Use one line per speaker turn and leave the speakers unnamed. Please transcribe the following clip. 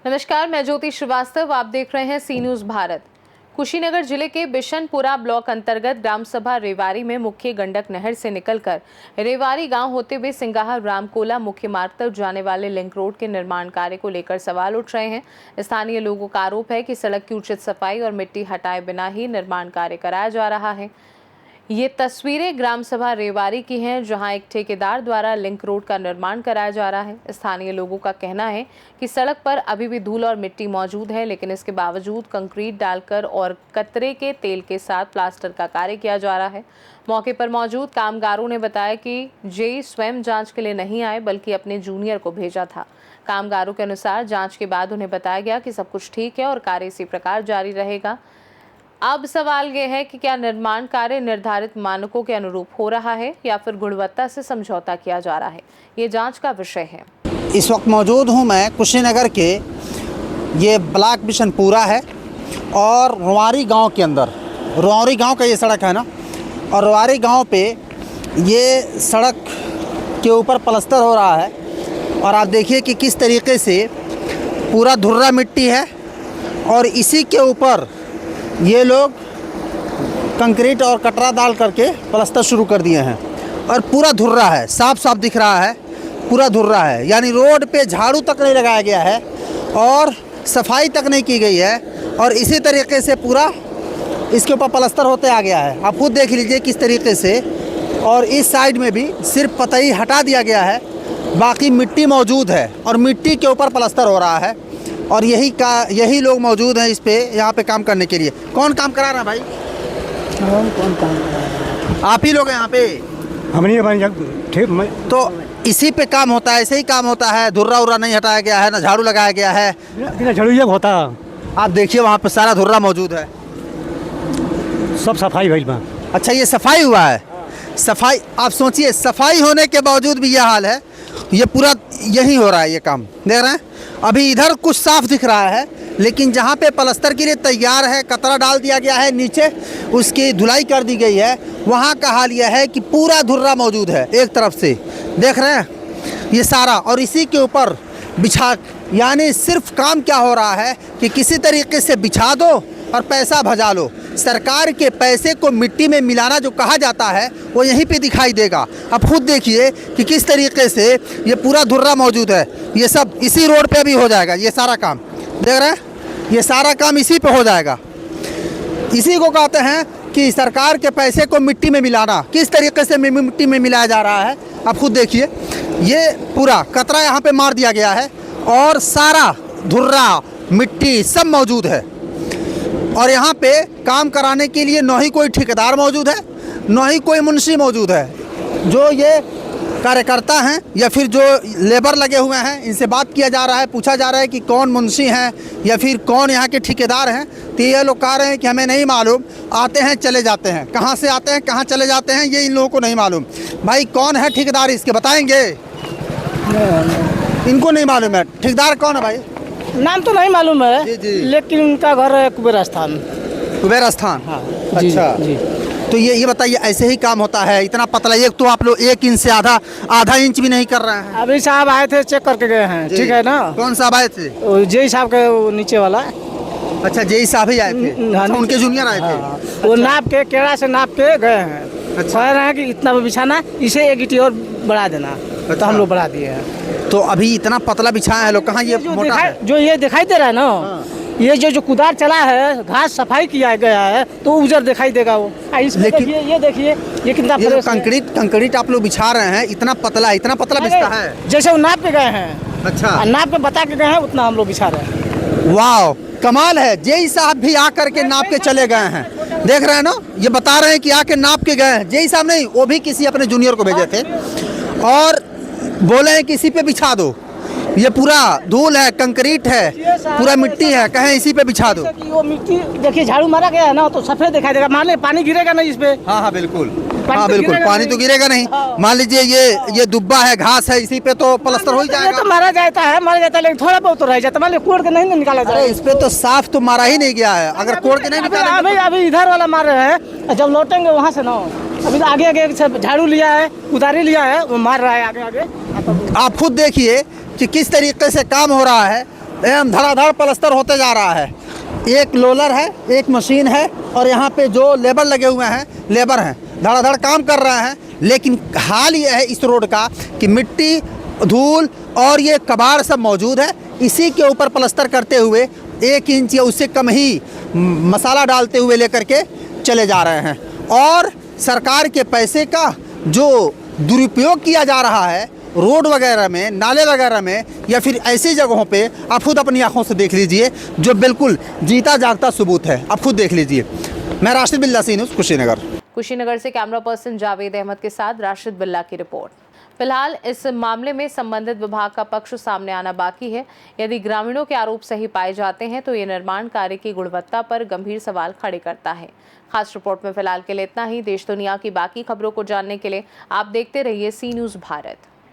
नमस्कार, मैं ज्योति श्रीवास्तव। आप देख रहे हैं सी न्यूज भारत। कुशीनगर जिले के बिशनपुरा ब्लॉक अंतर्गत ग्राम सभा रेवारी में मुख्य गंडक नहर से निकलकर रेवारी गांव होते हुए सिंगाहा रामकोला मुख्य मार्ग तक जाने वाले लिंक रोड के निर्माण कार्य को लेकर सवाल उठ रहे हैं। स्थानीय लोगों का आरोप है कि सड़क की उचित सफाई और मिट्टी हटाए बिना ही निर्माण कार्य कराया जा रहा है। ये तस्वीरें ग्राम सभा रेवारी की हैं, जहां एक ठेकेदार द्वारा लिंक रोड का निर्माण कराया जा रहा है। स्थानीय लोगों का कहना है कि सड़क पर अभी भी धूल और मिट्टी मौजूद है, लेकिन इसके बावजूद कंक्रीट डालकर और कतरे के तेल के साथ प्लास्टर का कार्य किया जा रहा है। मौके पर मौजूद कामगारों ने बताया कि जेई स्वयं जांच के लिए नहीं आए, बल्कि अपने जूनियर को भेजा था। कामगारों के अनुसार जाँच के बाद उन्हें बताया गया कि सब कुछ ठीक है और कार्य इसी प्रकार जारी रहेगा। अब सवाल ये है कि क्या निर्माण कार्य निर्धारित मानकों के अनुरूप हो रहा है या फिर गुणवत्ता से समझौता किया जा रहा है, ये जांच का विषय है।
इस वक्त मौजूद हूँ मैं कुशीनगर के ये ब्लॉक बिशनपुरा है और रुवारी गांव के अंदर, रुवारी गांव का ये सड़क है ना, और रुवारी गांव पे ये सड़क के ऊपर प्लास्टर हो रहा है और आप देखिए कि किस तरीके से पूरा धुर्रा मिट्टी है और इसी के ऊपर ये लोग कंक्रीट और कटरा डाल करके प्लास्टर शुरू कर दिए हैं और पूरा धुर्रा है, साफ साफ दिख रहा है, पूरा धुर्रा है। यानी रोड पे झाड़ू तक नहीं लगाया गया है और सफाई तक नहीं की गई है और इसी तरीके से पूरा इसके ऊपर प्लास्टर होते आ गया है। आप खुद देख लीजिए किस तरीके से, और इस साइड में भी सिर्फ पतई हटा दिया गया है, बाकी मिट्टी मौजूद है और मिट्टी के ऊपर प्लास्टर हो रहा है। और यही लोग मौजूद हैं इस पे, यहाँ पे काम करने के लिए। कौन काम करा रहा है भाई? कौन काम करा रहा है? आप ही लोग हैं यहाँ पे?
हम नहीं, ठीक।
तो इसी पे काम होता है, ऐसे ही काम होता है? धुर्रा उर्रा नहीं हटाया गया है, ना झाड़ू लगाया गया है?
झाड़ू ये होता,
आप देखिए वहाँ पे सारा धुर्रा मौजूद है,
सब सफाई भइल बा।
अच्छा, ये सफाई हुआ है? सफाई, आप सोचिए, सफाई होने के बावजूद भी यह हाल है। ये पूरा यही हो रहा है, ये काम देख रहे हैं। अभी इधर कुछ साफ दिख रहा है, लेकिन जहाँ पे प्लास्टर के लिए तैयार है, कतरा डाल दिया गया है, नीचे उसकी धुलाई कर दी गई है, वहाँ का हाल यह है कि पूरा धुर्रा मौजूद है। एक तरफ से देख रहे हैं ये सारा, और इसी के ऊपर बिछा, यानी सिर्फ काम क्या हो रहा है कि किसी तरीके से बिछा दो और पैसा भजा लो। सरकार के पैसे को मिट्टी में मिलाना जो कहा जाता है वो यहीं पे दिखाई देगा। आप खुद देखिए कि किस तरीके से ये पूरा धुर्रा मौजूद है। ये सब इसी रोड पे भी हो जाएगा, ये सारा काम देख रहे हैं, ये सारा काम इसी पे हो जाएगा। इसी को कहते हैं कि सरकार के पैसे को मिट्टी में मिलाना। किस तरीके से मिट्टी में मिलाया जा रहा है आप खुद देखिए। ये पूरा कतरा यहाँ पे मार दिया गया है और सारा धुर्रा मिट्टी सब मौजूद है। और यहाँ पे काम कराने के लिए न ही कोई ठेकेदार मौजूद है, न ही कोई मुंशी मौजूद है। जो ये कार्यकर्ता हैं या फिर जो लेबर लगे हुए हैं, इनसे बात किया जा रहा है, पूछा जा रहा है कि कौन मुंशी हैं या फिर कौन यहाँ के ठेकेदार हैं। तो ये लोग कह रहे हैं कि हमें नहीं मालूम, आते हैं चले जाते हैं। कहाँ से आते हैं, कहाँ चले जाते हैं, ये इन लोगों को नहीं मालूम। भाई कौन है ठेकेदार इसके, बताएंगे? इनको नहीं मालूम है ठेकेदार कौन है भाई?
नाम तो नहीं मालूम है
जी, जी।
लेकिन उनका घर है कुबेर स्थान।
कुबेर स्थान,
हाँ।
अच्छा
जी।
तो ये बताइए, ऐसे ही काम होता है? इतना पतला, एक तो आप लोग 1 इंच से आधा इंच भी नहीं कर रहे हैं।
अभी साहब आए थे, चेक करके गए हैं, ठीक है ना?
कौन साहब आए थे?
जेई साहब के वो नीचे वाला।
अच्छा, जेई साहब ही आए थे? अच्छा, उनके जूनियर आए थे?
वो नाप के केड़ा से नाप के गए हैं।
अच्छा।
कह रहे हैं कि इतना बिछाना, इसे 1 गिट्टी और बढ़ा देना। तो हम लोग बढ़ा दिए हैं।
तो अभी इतना पतला बिछाया है लोग, कहाँ ये मोटा है?
जो ये दिखाई दे रहा है ना, ये जो कुदार चला है, घास सफाई किया गया है, तो उजर दिखाई देगा वो।
लेकिन
ये देखिए ये कितना
ये
फ्रेश है।
कंक्रीट आप लोग बिछा रहे हैं, इतना पतला बिछता है?
जैसे वो नाप के गए हैं।
अच्छा,
नाप के बता के गए हैं, उतना हम लोग बिछा रहे हैं।
वाह, कमाल है। जेई साहब भी आकर के नाप के चले गए हैं, देख रहे हैं ना, ये बता रहे हैं कि आके नाप के गए हैं। जेई साहब नहीं, वो भी किसी अपने जूनियर को भेजे थे और बोले हैं कि इसी पे बिछा दो। ये पूरा धूल है, कंक्रीट है, पूरा मिट्टी है, कहें इसी पे बिछा दो।
वो मिट्टी देखिए, झाड़ू मारा गया है ना, तो सफेद दिखाई देगा। मान लीजिए पानी गिरेगा नहीं इस पे।
हाँ बिल्कुल,
हाँ
बिल्कुल, पानी तो गिरेगा नहीं। मान लीजिए ये दुब्बा है, घास है, इसी पे तो प्लास्टर हो ही जाएगा।
तो मारा जाता है, लेकिन थोड़ा बहुत तो रह जाता है। मान लीजिए कोड़ के नहीं निकाला जाए।
इस पे तो साफ तो मारा ही नहीं गया है, अगर कोड़ के नहीं निकाला।
अभी इधर वाला मार रहे हैं, जब लौटेंगे वहाँ से ना अभी तो आगे आगे सब झाड़ू लिया है, कुदारी लिया है, वो मार रहा है आगे आगे।
आप खुद देखिए कि किस तरीके से काम हो रहा है, एवं धड़ाधड़ पलस्तर होते जा रहा है। एक लोलर है, एक मशीन है और यहाँ पे जो लेबर लगे हुए हैं, लेबर हैं, धड़ाधड़ काम कर रहे हैं। लेकिन हाल ये है इस रोड का कि मिट्टी, धूल और ये कबाड़ सब मौजूद है। इसी के ऊपर प्लास्टर करते हुए 1 इंच या उससे कम ही मसाला डालते हुए लेकर के चले जा रहे हैं। और सरकार के पैसे का जो दुरुपयोग किया जा रहा है रोड वगैरह में, नाले वगैरह में या फिर ऐसी जगहों पे, आप खुद अपनी आंखों से देख लीजिए, जो बिल्कुल जीता जागता सबूत है। आप खुद देख लीजिए। मैं राशिद बिल्ला, सी न्यूज़, कुशीनगर।
कुशीनगर से कैमरा पर्सन जावेद अहमद के साथ राशिद बिल्ला की रिपोर्ट। फिलहाल इस मामले में संबंधित विभाग का पक्ष सामने आना बाकी है। यदि ग्रामीणों के आरोप सही पाए जाते हैं तो ये निर्माण कार्य की गुणवत्ता पर गंभीर सवाल खड़े करता है। खास रिपोर्ट में फिलहाल के लिए इतना ही। देश दुनिया की बाकी खबरों को जानने के लिए आप देखते रहिए सी न्यूज़ भारत।